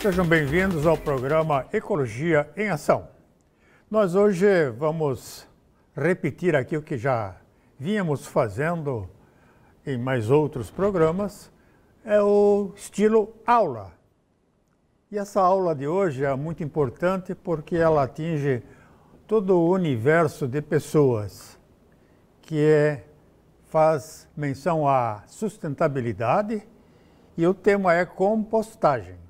Sejam bem-vindos ao programa Ecologia em Ação. Nós hoje vamos repetir aqui o que já vínhamos fazendo em mais outros programas, é o estilo aula. E essa aula de hoje é muito importante porque ela atinge todo o universo de pessoas que faz menção à sustentabilidade e o tema é compostagem.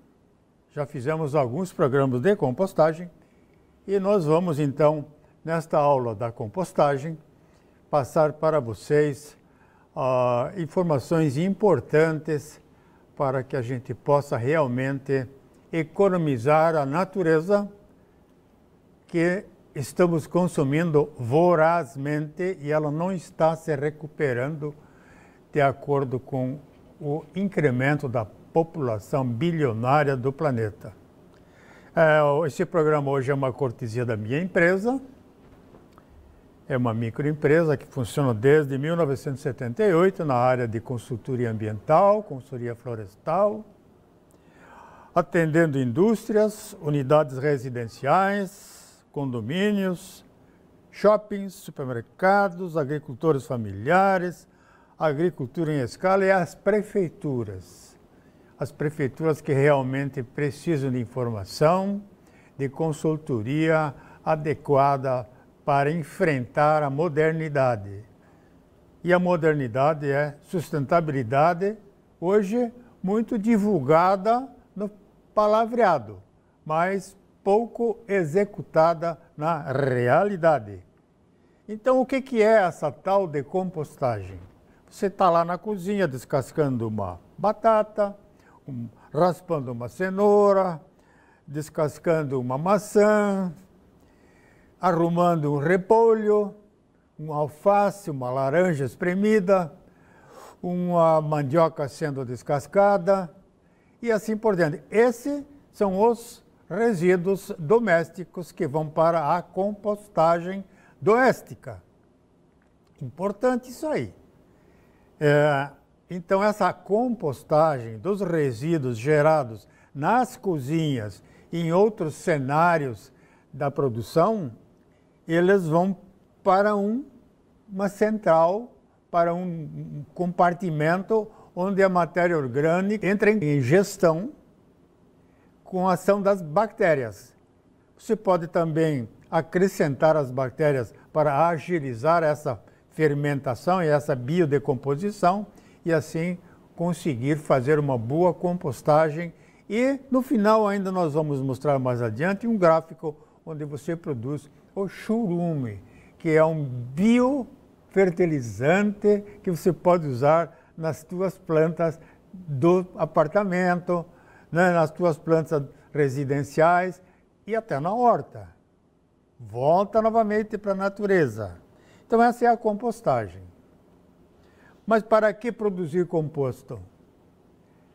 Já fizemos alguns programas de compostagem e nós vamos então, nesta aula da compostagem, passar para vocês informações importantes para que a gente possa realmente economizar a natureza que estamos consumindo vorazmente e ela não está se recuperando de acordo com o incremento da população bilionária do planeta. Esse programa hoje é uma cortesia da minha empresa. É uma microempresa que funciona desde 1978 na área de consultoria ambiental, consultoria florestal, atendendo indústrias, unidades residenciais, condomínios, shoppings, supermercados, agricultores familiares, agricultura em escala e as prefeituras. As prefeituras que realmente precisam de informação, de consultoria adequada para enfrentar a modernidade. E a modernidade é sustentabilidade, hoje muito divulgada no palavreado, mas pouco executada na realidade. Então, o que é essa tal de compostagem? Você está lá na cozinha descascando uma batata, raspando uma cenoura, descascando uma maçã, arrumando um repolho, um alface, uma laranja espremida, uma mandioca sendo descascada e assim por diante. Esses são os resíduos domésticos que vão para a compostagem doméstica. Importante isso aí. Então, essa compostagem dos resíduos gerados nas cozinhas e em outros cenários da produção, eles vão para uma central, para um compartimento onde a matéria orgânica entra em gestão com a ação das bactérias. Você pode também acrescentar as bactérias para agilizar essa fermentação e essa biodecomposição e assim conseguir fazer uma boa compostagem. E no final ainda nós vamos mostrar mais adiante um gráfico onde você produz o churume, que é um biofertilizante que você pode usar nas tuas plantas do apartamento, né, nas tuas plantas residenciais e até na horta. Volta novamente para a natureza. Então essa é a compostagem. Mas para que produzir composto?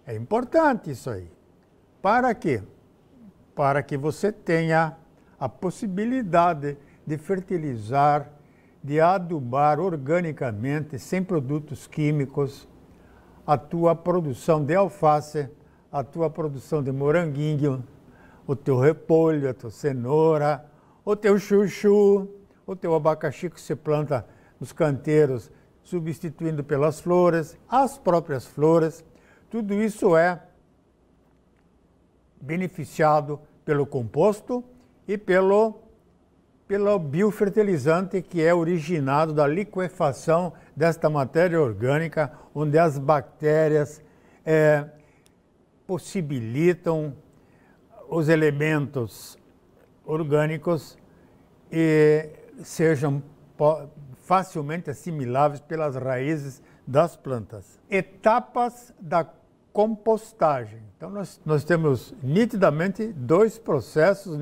É importante isso aí. Para quê? Para que você tenha a possibilidade de fertilizar, de adubar organicamente, sem produtos químicos, a tua produção de alface, a tua produção de moranguinho, o teu repolho, a tua cenoura, o teu chuchu, o teu abacaxi que você planta nos canteiros, substituindo pelas flores, as próprias flores. Tudo isso é beneficiado pelo composto e pelo biofertilizante que é originado da liquefação desta matéria orgânica, onde as bactérias possibilitam os elementos orgânicos e sejam facilmente assimiláveis pelas raízes das plantas. Etapas da compostagem. Então, nós temos nitidamente dois processos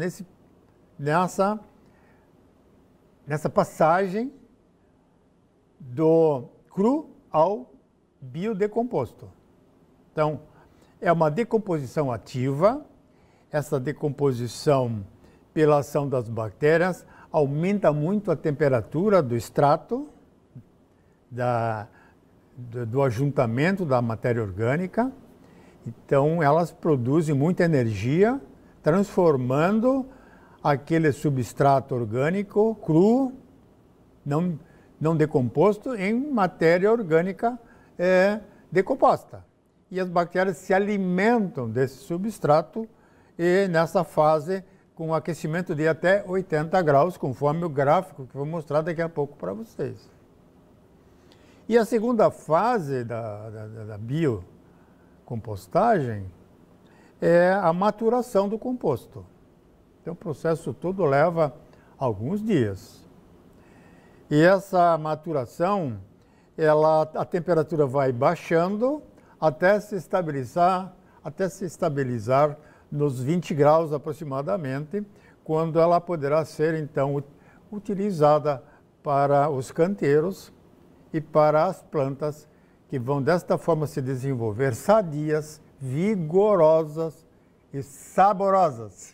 nessa passagem do cru ao biodecomposto. Então, é uma decomposição ativa. Essa decomposição, pela ação das bactérias, aumenta muito a temperatura do extrato, do ajuntamento da matéria orgânica, Então, elas produzem muita energia, transformando aquele substrato orgânico cru, não decomposto, em matéria orgânica decomposta. E as bactérias se alimentam desse substrato e nessa fase com aquecimento de até 80 graus, conforme o gráfico que eu vou mostrar daqui a pouco para vocês. E a segunda fase da biocompostagem é a maturação do composto. Então, o processo todo leva alguns dias. E essa maturação, a temperatura vai baixando até se estabilizar nos 20 graus aproximadamente, quando ela poderá ser, então, utilizada para os canteiros e para as plantas que vão desta forma se desenvolver sadias, vigorosas e saborosas.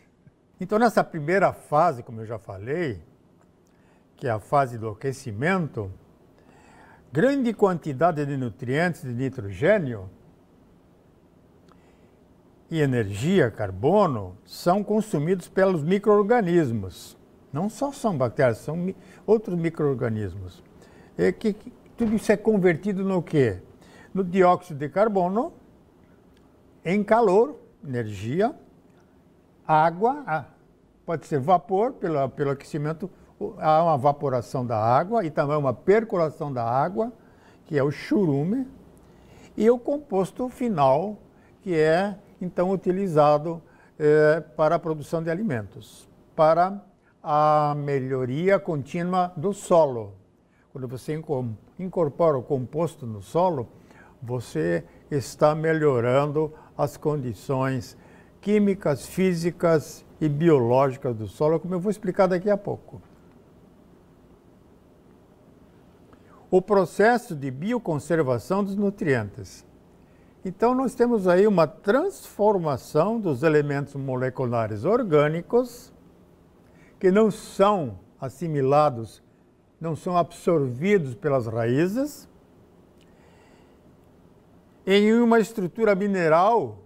Então, nessa primeira fase, como eu já falei, que é a fase do aquecimento, grande quantidade de nutrientes de nitrogênio e energia, carbono, são consumidos pelos micro-organismos. Não só são bactérias, são outros micro-organismos. Tudo isso é convertido no quê? No dióxido de carbono, em calor, energia, água, pode ser vapor pelo aquecimento, há uma evaporação da água e também uma percolação da água, que é o churume, e o composto final, que é então utilizado para a produção de alimentos, para a melhoria contínua do solo. Quando você incorpora o composto no solo, você está melhorando as condições químicas, físicas e biológicas do solo, como eu vou explicar daqui a pouco. O processo de bioconservação dos nutrientes. Então, nós temos aí uma transformação dos elementos moleculares orgânicos que não são assimilados, não são absorvidos pelas raízes, em uma estrutura mineral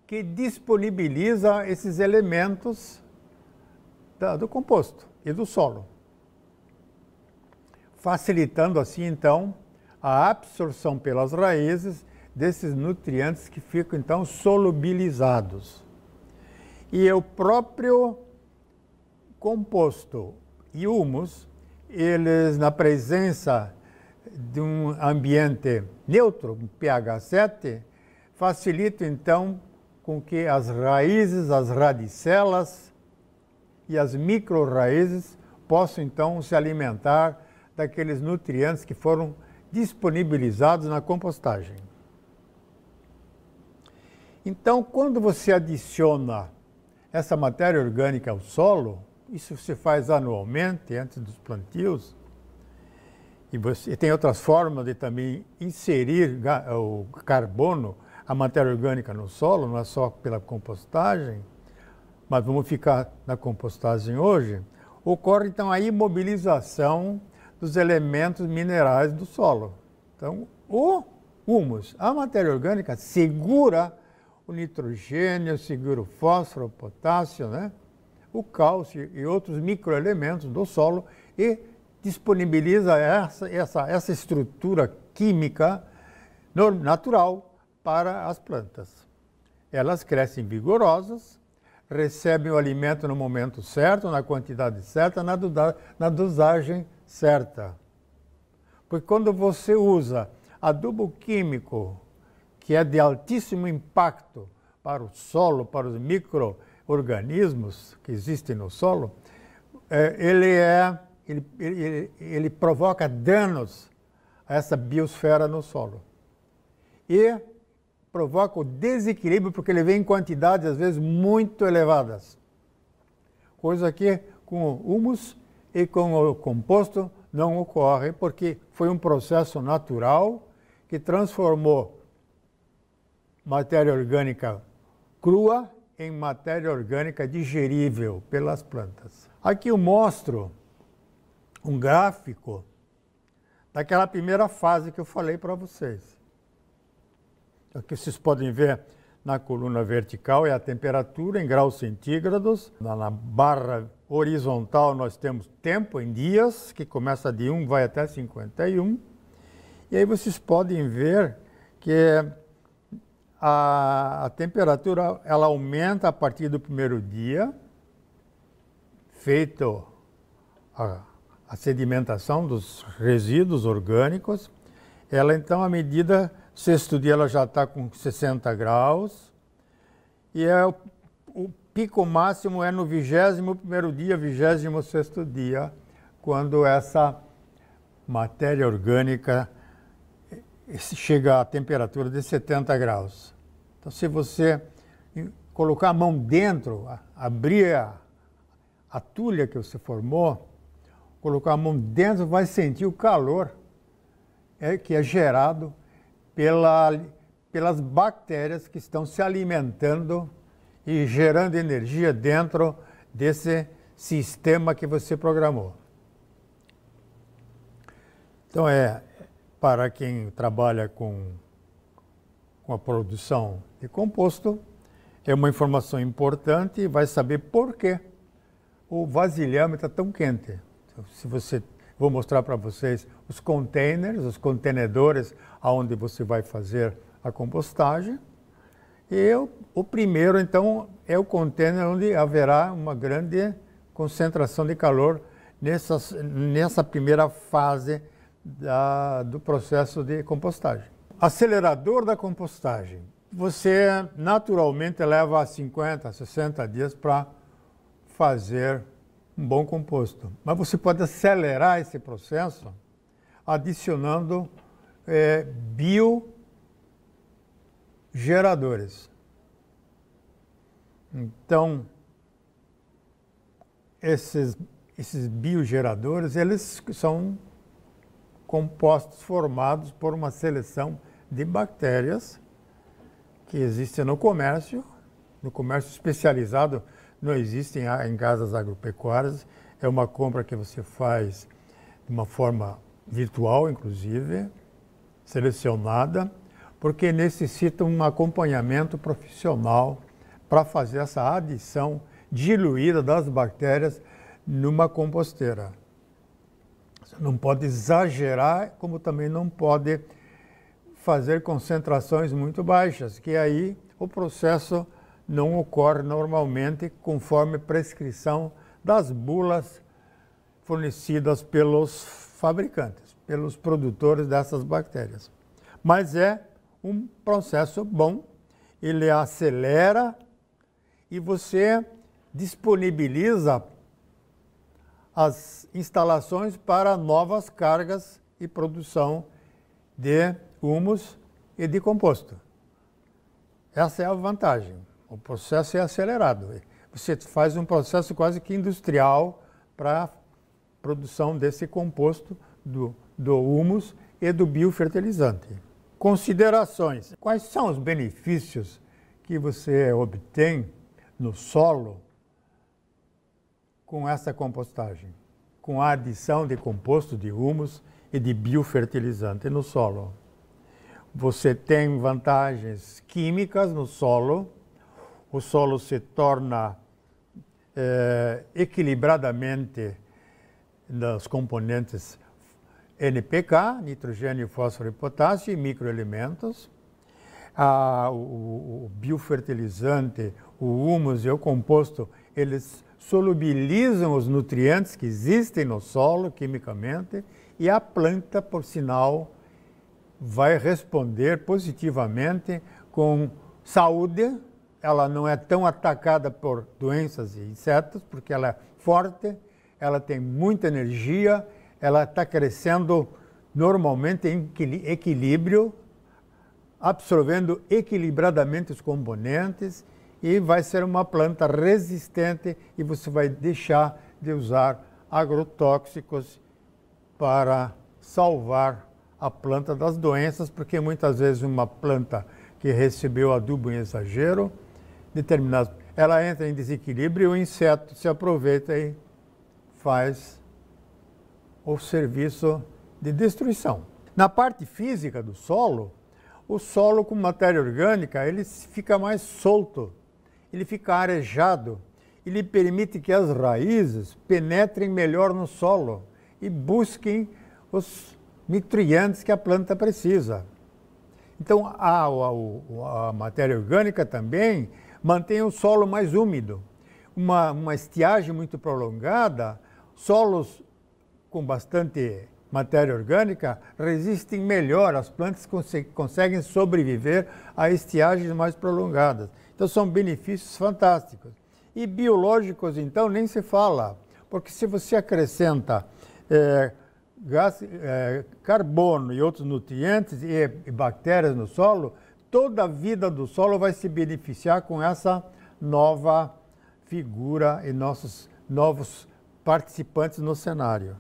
que disponibiliza esses elementos do composto e do solo, facilitando assim, então, a absorção pelas raízes desses nutrientes que ficam, então, solubilizados. E o próprio composto e humus, eles, na presença de um ambiente neutro, um pH 7, facilitam, então, com que as raízes, as radicelas e as micro-raízes possam, então, se alimentar daqueles nutrientes que foram disponibilizados na compostagem. Então, quando você adiciona essa matéria orgânica ao solo, isso se faz anualmente, antes dos plantios, e tem outras formas de também inserir o carbono, a matéria orgânica no solo, não é só pela compostagem, mas vamos ficar na compostagem hoje, ocorre então a imobilização dos elementos minerais do solo. Então, o humus, a matéria orgânica, segura o nitrogênio, segura o fósforo, o potássio, né? O cálcio e outros microelementos do solo e disponibiliza essa estrutura química natural para as plantas. Elas crescem vigorosas, recebem o alimento no momento certo, na quantidade certa, na dosagem certa. Porque quando você usa adubo químico, que é de altíssimo impacto para o solo, para os micro-organismos que existem no solo, ele provoca danos a essa biosfera no solo. E provoca o desequilíbrio, porque ele vem em quantidades, às vezes, muito elevadas. Coisa que com o humus e com o composto não ocorre, porque foi um processo natural que transformou matéria orgânica crua em matéria orgânica digerível pelas plantas. Aqui eu mostro um gráfico daquela primeira fase que eu falei para vocês. O que vocês podem ver na coluna vertical é a temperatura em graus centígrados. Na barra horizontal nós temos tempo em dias, que começa de 1 vai até 51. E aí vocês podem ver que a temperatura ela aumenta a partir do primeiro dia, feito a sedimentação dos resíduos orgânicos. Ela então, à medida, sexto dia ela já está com 60 graus, e o pico máximo é no 21º dia, 26º dia, quando essa matéria orgânica chega à temperatura de 70 graus. Então, se você colocar a mão dentro, abrir a tulha que você formou, colocar a mão dentro, vai sentir o calor que é gerado pelas bactérias que estão se alimentando e gerando energia dentro desse sistema que você programou. Então, para quem trabalha com a produção de composto, é uma informação importante e vai saber por que o vasilhame está tão quente. Vou mostrar para vocês os containers, os contenedores onde você vai fazer a compostagem. E o primeiro, então, é o container onde haverá uma grande concentração de calor nessa primeira fase do processo de compostagem. Acelerador da compostagem. Você naturalmente leva 50, 60 dias para fazer um bom composto. Mas você acelerar esse processo adicionando biogeradores. Então, esses biogeradores, eles são compostos formados por uma seleção de bactérias que existem no comércio especializado, não existem em casas agropecuárias, é uma compra que você faz de uma forma virtual, inclusive, selecionada, porque necessita um acompanhamento profissional para fazer essa adição diluída das bactérias numa composteira. Você não pode exagerar, como também não pode fazer concentrações muito baixas, que aí o processo não ocorre normalmente conforme prescrição das bulas fornecidas pelos fabricantes, pelos produtores dessas bactérias. Mas é um processo bom, ele acelera e você disponibiliza as instalações para novas cargas e produção de humus e de composto. Essa é a vantagem. O processo é acelerado. Você faz um processo quase que industrial para a produção desse composto, do humus e do biofertilizante. Considerações. Quais são os benefícios que você obtém no solo com essa compostagem? Com a adição de composto de humus e de biofertilizante no solo. Você tem vantagens químicas no solo, o solo se torna equilibradamente nos componentes NPK, nitrogênio, fósforo e potássio, e microelementos. O biofertilizante, o humus e o composto, eles solubilizam os nutrientes que existem no solo quimicamente e a planta, por sinal, vai responder positivamente com saúde. Ela não é tão atacada por doenças e insetos, porque ela é forte, ela tem muita energia, ela está crescendo normalmente em equilíbrio, absorvendo equilibradamente os componentes e vai ser uma planta resistente e você vai deixar de usar agrotóxicos para salvar a planta das doenças, porque muitas vezes uma planta que recebeu adubo em exagero, ela entra em desequilíbrio e o inseto se aproveita e faz o serviço de destruição. Na parte física do solo, O solo com matéria orgânica, ele fica mais solto, ele fica arejado, ele permite que as raízes penetrem melhor no solo e busquem os nutrientes que a planta precisa. Então, a matéria orgânica também mantém o solo mais úmido. Uma estiagem muito prolongada, solos com bastante matéria orgânica resistem melhor, as plantas conseguem sobreviver a estiagens mais prolongadas. Então, são benefícios fantásticos. E biológicos, então, nem se fala, porque se você acrescenta carbono e outros nutrientes e bactérias no solo, toda a vida do solo vai se beneficiar com essa nova figura e nossos novos participantes no cenário.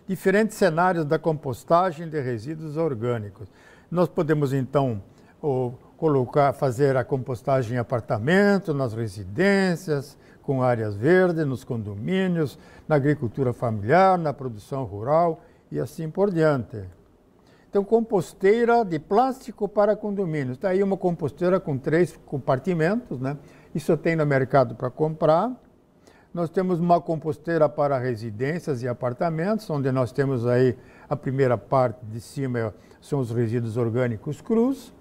Diferentes cenários da compostagem de resíduos orgânicos. Nós podemos, então, fazer a compostagem em apartamentos, nas residências, com áreas verdes, nos condomínios, na agricultura familiar, na produção rural e assim por diante. Então, composteira de plástico para condomínios. Está aí uma composteira com 3 compartimentos, né? Isso tem no mercado para comprar. Nós temos uma composteira para residências e apartamentos, onde nós temos aí a primeira parte de cima são os resíduos orgânicos crus,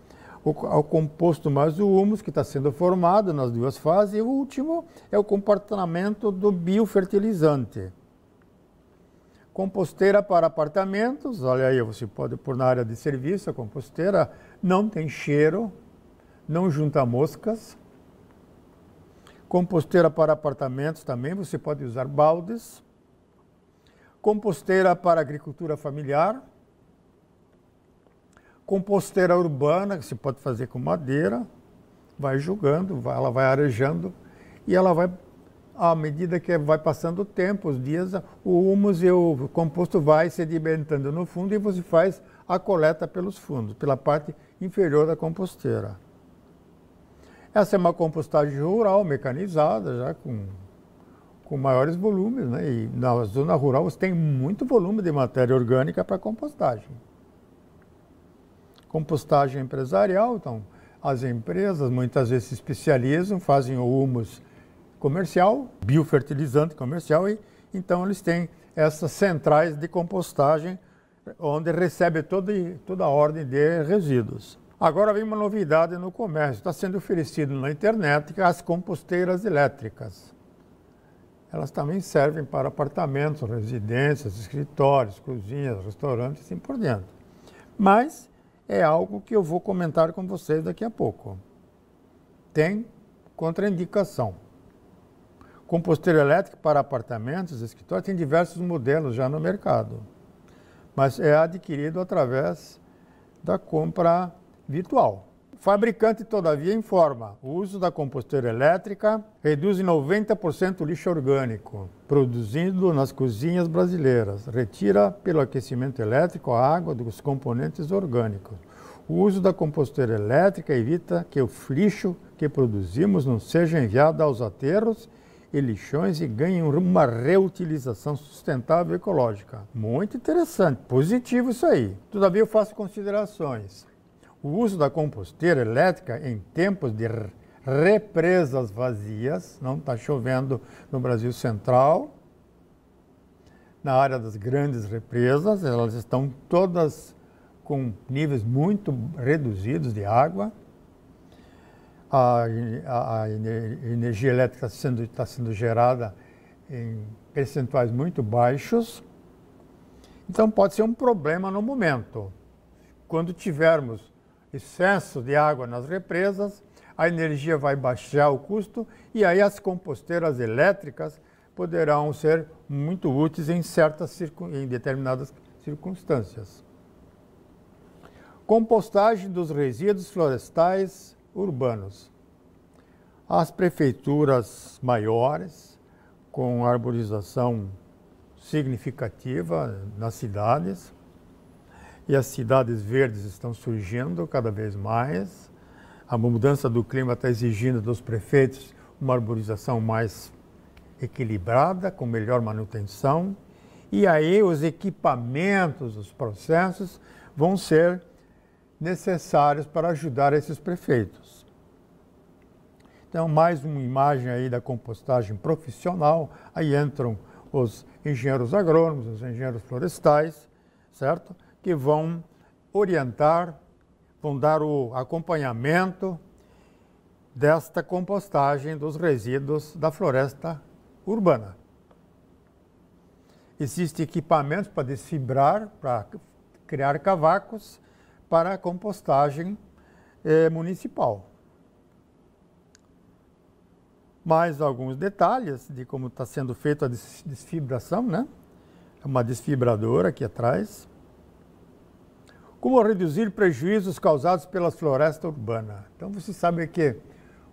o composto mais o humus, que está sendo formado nas 2 fases, e o último é o compartimento do biofertilizante. Composteira para apartamentos, olha aí, você pode pôr na área de serviço, a composteira não tem cheiro, não junta moscas. Composteira para apartamentos também, você pode usar baldes. Composteira para agricultura familiar. Composteira urbana, que se pode fazer com madeira, vai jogando, ela vai arejando e ela vai, à medida que vai passando o tempo, os dias, o humus e o composto vai sedimentando no fundo e você faz a coleta pelos fundos, pela parte inferior da composteira. Essa é uma compostagem rural, mecanizada, já com maiores volumes, né? E na zona rural você tem muito volume de matéria orgânica para compostagem. Compostagem empresarial, então as empresas muitas vezes se especializam, fazem o humus comercial, biofertilizante comercial, e então eles têm essas centrais de compostagem onde recebe toda a ordem de resíduos. Agora vem uma novidade no comércio, está sendo oferecido na internet as composteiras elétricas. Elas também servem para apartamentos, residências, escritórios, cozinhas, restaurantes e assim por diante. Mas é algo que eu vou comentar com vocês daqui a pouco. Tem contraindicação. Composteira elétrica para apartamentos, escritórios, tem diversos modelos já no mercado, mas é adquirido através da compra virtual. O fabricante, todavia, informa: o uso da composteira elétrica reduz em 90% o lixo orgânico produzido nas cozinhas brasileiras. Retira, pelo aquecimento elétrico, a água dos componentes orgânicos. O uso da composteira elétrica evita que o lixo que produzimos não seja enviado aos aterros e lixões e ganhe uma reutilização sustentável e ecológica. Muito interessante, positivo isso aí. Todavia, eu faço considerações. O uso da composteira elétrica em tempos de represas vazias, não está chovendo no Brasil Central, na área das grandes represas, elas estão todas com níveis muito reduzidos de água. A energia elétrica está sendo gerada em percentuais muito baixos, então pode ser um problema no momento. Quando tivermos excesso de água nas represas, a energia vai baixar o custo e aí as composteiras elétricas poderão ser muito úteis em determinadas circunstâncias. Compostagem dos resíduos florestais urbanos. As prefeituras maiores, com arborização significativa nas cidades, e as cidades verdes estão surgindo cada vez mais. A mudança do clima está exigindo dos prefeitos uma arborização mais equilibrada, com melhor manutenção. E aí os equipamentos, os processos vão ser necessários para ajudar esses prefeitos. Então, mais uma imagem aí da compostagem profissional, aí entram os engenheiros agrônomos, os engenheiros florestais, certo? Que vão orientar, vão dar o acompanhamento desta compostagem dos resíduos da floresta urbana. Existem equipamentos para desfibrar, para criar cavacos para a compostagem municipal. Mais alguns detalhes de como está sendo feita a desfibração, né? É uma desfibradora aqui atrás. Como reduzir prejuízos causados pela floresta urbana. Então você sabe que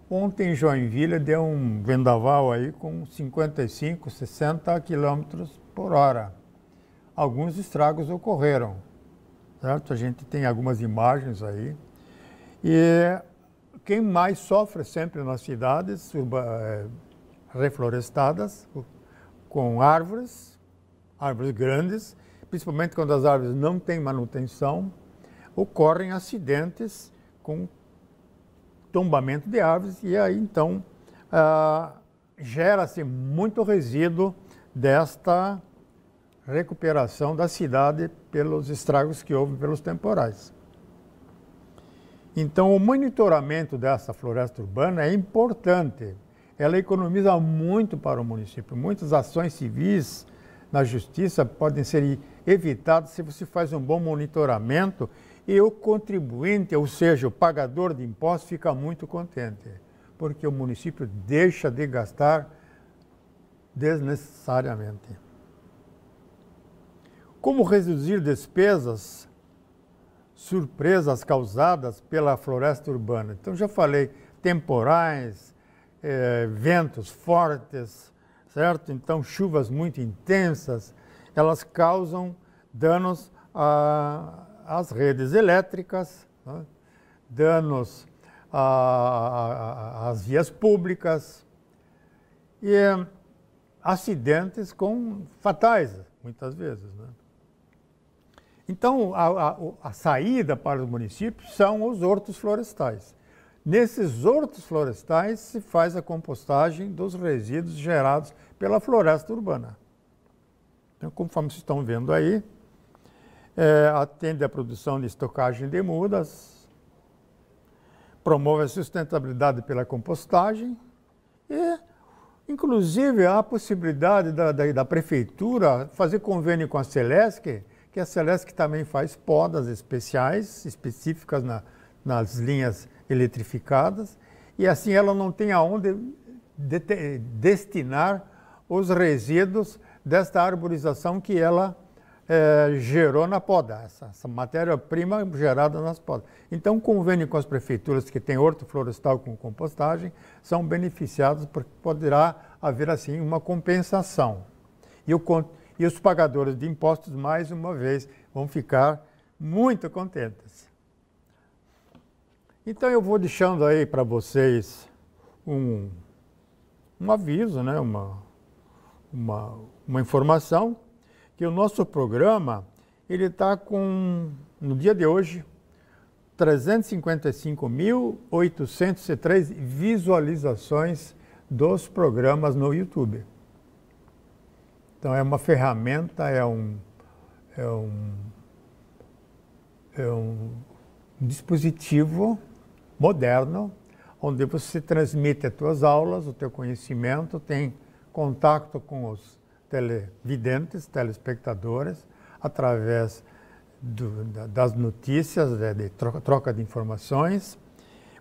ontem em Joinville deu um vendaval aí com 55, 60 km por hora. Alguns estragos ocorreram, certo? A gente tem algumas imagens aí. E quem mais sofre sempre nas cidades reflorestadas, com árvores grandes, principalmente quando as árvores não têm manutenção, ocorrem acidentes com tombamento de árvores e aí então gera-se muito resíduo desta recuperação da cidade pelos estragos que houve pelos temporais. Então, o monitoramento dessa floresta urbana é importante. Ela economiza muito para o município. Muitas ações civis na justiça podem ser evitadas se você faz um bom monitoramento e o contribuinte, ou seja, o pagador de impostos, fica muito contente, porque o município deixa de gastar desnecessariamente. Como reduzir despesas surpresas causadas pela floresta urbana? Então, já falei, temporais, ventos fortes, certo? Então, chuvas muito intensas, elas causam danos às redes elétricas, né? Danos às vias públicas e acidentes fatais, muitas vezes, né? Então, a saída para os municípios são os hortos florestais. Nesses hortos florestais se faz a compostagem dos resíduos gerados pela floresta urbana. Então, conforme vocês estão vendo aí, atende à produção de estocagem de mudas, promove a sustentabilidade pela compostagem e, inclusive, há a possibilidade da prefeitura fazer convênio com a Celesc, que a Celesc também faz podas específicas nas linhas eletrificadas, e assim ela não tem aonde destinar os resíduos desta arborização que ela gerou na poda, essa matéria-prima gerada nas podas. Então, convênio com as prefeituras que têm horto florestal com compostagem são beneficiados porque poderá haver, assim, uma compensação. E os pagadores de impostos, mais uma vez, vão ficar muito contentes. Então, eu vou deixando aí para vocês um aviso, né? uma informação, que o nosso programa ele está com, no dia de hoje, 355.803 visualizações dos programas no YouTube. Então, é uma ferramenta, é um dispositivo moderno, onde você transmite as tuas aulas, o teu conhecimento, tem contato com os televidentes, telespectadores, através das notícias, de troca de informações.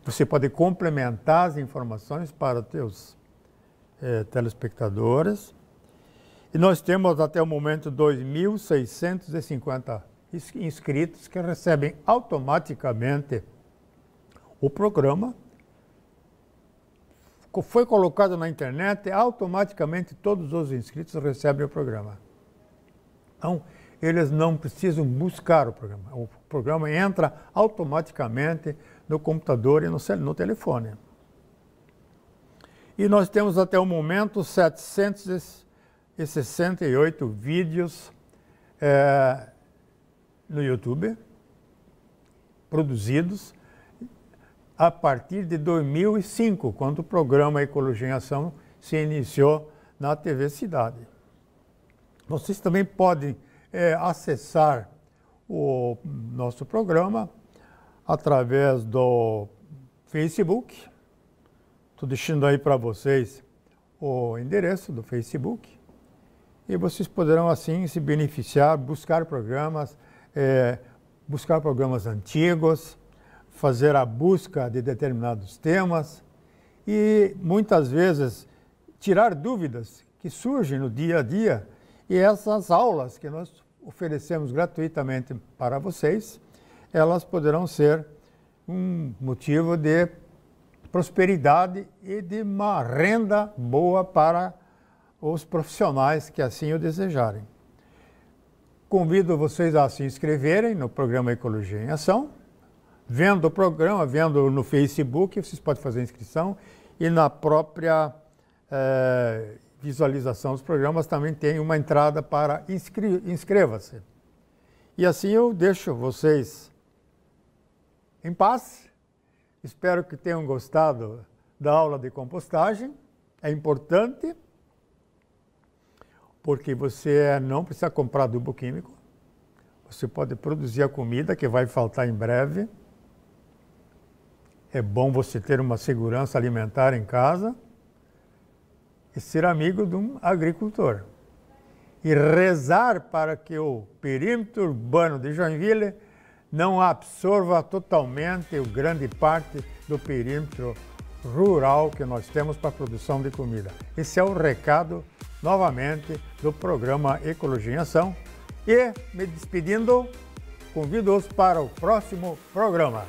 Você pode complementar as informações para os teus telespectadores. E nós temos até o momento 2.650 inscritos que recebem automaticamente o programa. Foi colocado na internet, automaticamente todos os inscritos recebem o programa. Então, eles não precisam buscar o programa. O programa entra automaticamente no computador e no telefone. E nós temos até o momento 768 vídeos no YouTube produzidos a partir de 2005, quando o programa Ecologia em Ação se iniciou na TV Cidade. Vocês também podem acessar o nosso programa através do Facebook. Estou deixando aí para vocês o endereço do Facebook. E vocês poderão, assim, se beneficiar, buscar programas antigos, fazer a busca de determinados temas e, muitas vezes, tirar dúvidas que surgem no dia a dia. E essas aulas que nós oferecemos gratuitamente para vocês, elas poderão ser um motivo de prosperidade e de uma renda boa para os profissionais que assim o desejarem. Convido vocês a se inscreverem no programa Ecologia em Ação. Vendo o programa, vendo no Facebook, vocês podem fazer a inscrição e na própria visualização dos programas também tem uma entrada para inscreva-se. E assim eu deixo vocês em paz. Espero que tenham gostado da aula de compostagem. É importante, porque você não precisa comprar adubo químico. Você pode produzir a comida que vai faltar em breve. É bom você ter uma segurança alimentar em casa e ser amigo de um agricultor. E rezar para que o perímetro urbano de Joinville não absorva totalmente ou grande parte do perímetro rural que nós temos para a produção de comida. Esse é o recado, novamente, do programa Ecologia em Ação. E, me despedindo, convido-os para o próximo programa.